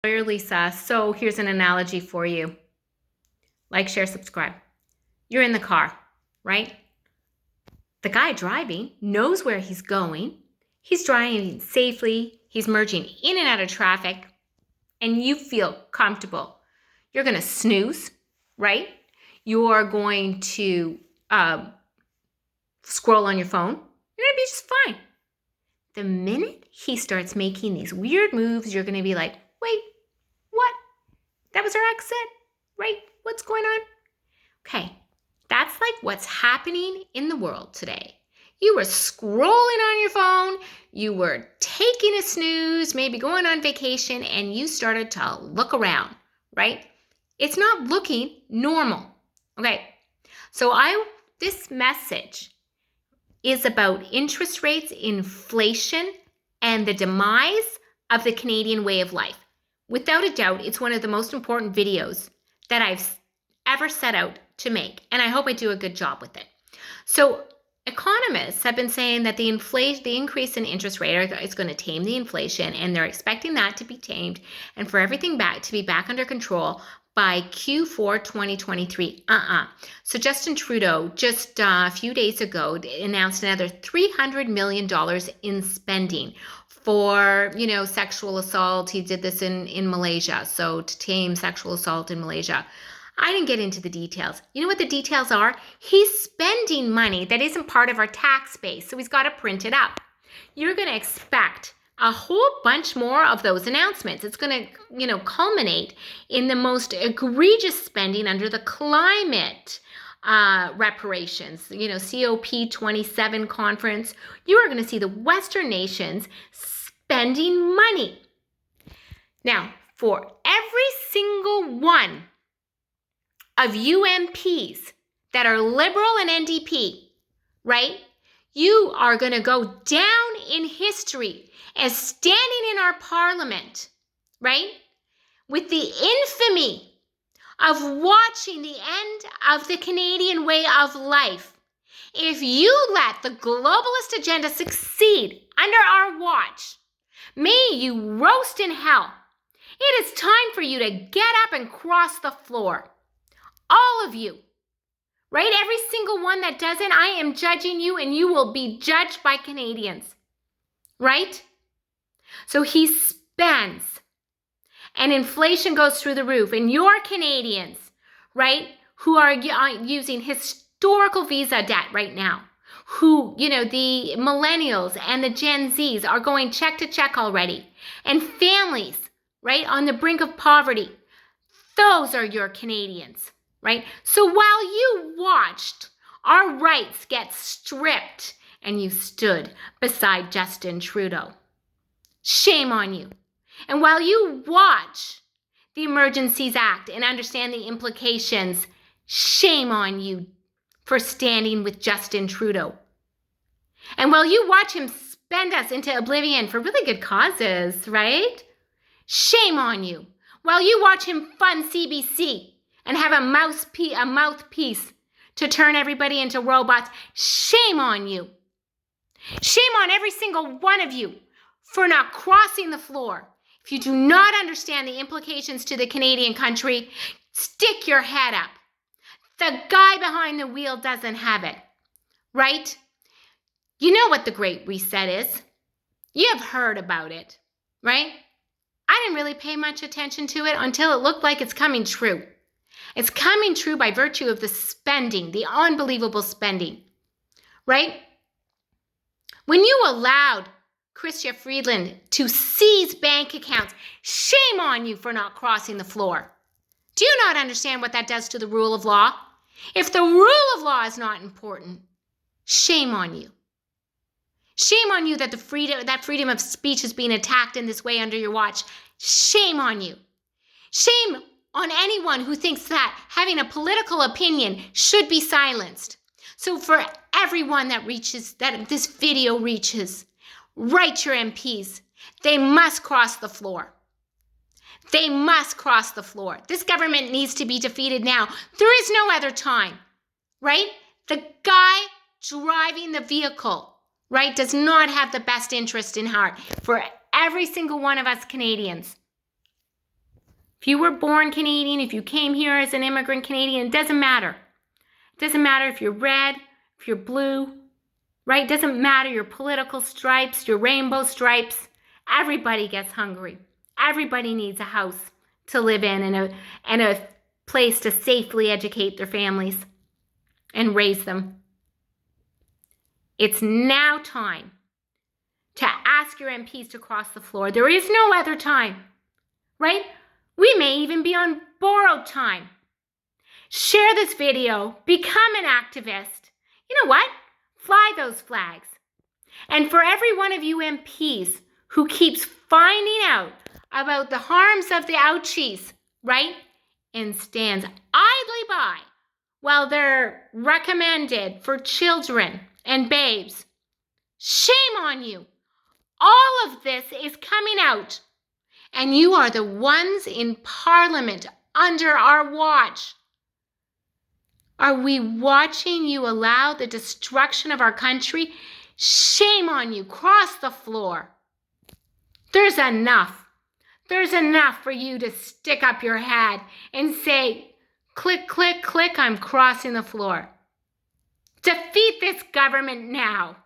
Lawyer Lisa. So here's an analogy for you. Like, share, subscribe. You're in the car, right? The guy driving knows where he's going. He's driving safely. He's merging in and out of traffic. And you feel comfortable. You're going to snooze, right? You're going to scroll on your phone. You're going to be just fine. The minute he starts making these weird moves, you're going to be like, wait, what? That was our exit, right? What's going on? Okay, that's like what's happening in the world today. You were scrolling on your phone, you were taking a snooze, maybe going on vacation, and you started to look around, right? It's not looking normal. Okay, so this message is about interest rates, inflation, and the demise of the Canadian way of life. Without a doubt, it's one of the most important videos that I've ever set out to make, and I hope I do a good job with it. So economists have been saying that the increase in interest rate is going to tame the inflation, and they're expecting that to be tamed and for everything to be back under control by Q4 2023. So Justin Trudeau just a few days ago announced another $300 million in spending for, sexual assault. He did this in Malaysia, so to tame sexual assault in Malaysia. I didn't get into the details. You know what the details are? He's spending money that isn't part of our tax base, so he's got to print it up. You're going to expect a whole bunch more of those announcements. It's going to, culminate in the most egregious spending under the climate reparations, COP27 conference. You are going to see the Western nations spending money. Now, for every single one of UMPs that are Liberal and NDP, right? You are going to go down in history as standing in our parliament, right? With the infamy of watching the end of the Canadian way of life. If you let the globalist agenda succeed under our watch, may you roast in hell. It is time for you to get up and cross the floor. All of you, right? Every single one that doesn't, I am judging you, and you will be judged by Canadians, right? So he spends, and inflation goes through the roof, and your Canadians, right, who are using historical visa debt right now, who, the millennials and the Gen Zs are going check to check already, and families, right, on the brink of poverty. Those are your Canadians. Right? So while you watched our rights get stripped and you stood beside Justin Trudeau, shame on you. And while you watch the Emergencies Act and understand the implications, shame on you for standing with Justin Trudeau. And while you watch him spend us into oblivion for really good causes, right? Shame on you. While you watch him fund CBC and have a mouthpiece to turn everybody into robots, shame on you. Shame on every single one of you for not crossing the floor. If you do not understand the implications to the Canadian country, stick your head up. The guy behind the wheel doesn't have it, right? You know what the Great Reset is. You have heard about it, right? I didn't really pay much attention to it until it looked like it's coming true. It's coming true by virtue of the spending, the unbelievable spending, right? When you allowed Chrystia Freeland to seize bank accounts, shame on you for not crossing the floor. Do you not understand what that does to the rule of law? If the rule of law is not important, shame on you. Shame on you that that freedom of speech is being attacked in this way under your watch. Shame on you. Shame on anyone who thinks that having a political opinion should be silenced. So for everyone that this video reaches, write your MPs. They must cross the floor. They must cross the floor. This government needs to be defeated now. There is no other time, right? The guy driving the vehicle, right, does not have the best interest in heart for every single one of us Canadians. If you were born Canadian, if you came here as an immigrant Canadian, it doesn't matter. It doesn't matter if you're red, if you're blue, right? It doesn't matter your political stripes, your rainbow stripes. Everybody gets hungry. Everybody needs a house to live in and a place to safely educate their families and raise them. It's now time to ask your MPs to cross the floor. There is no other time, right? We may even be on borrowed time. Share this video. Become an activist. You know what? Fly those flags. And for every one of you MPs who keeps finding out about the harms of the ouchies, right? And stands idly by while they're recommended for children and babes. Shame on you. All of this is coming out. And you are the ones in Parliament under our watch. Are we watching you allow the destruction of our country? Shame on you. Cross the floor. There's enough. There's enough for you to stick up your head and say, click, click, click, I'm crossing the floor. Defeat this government now.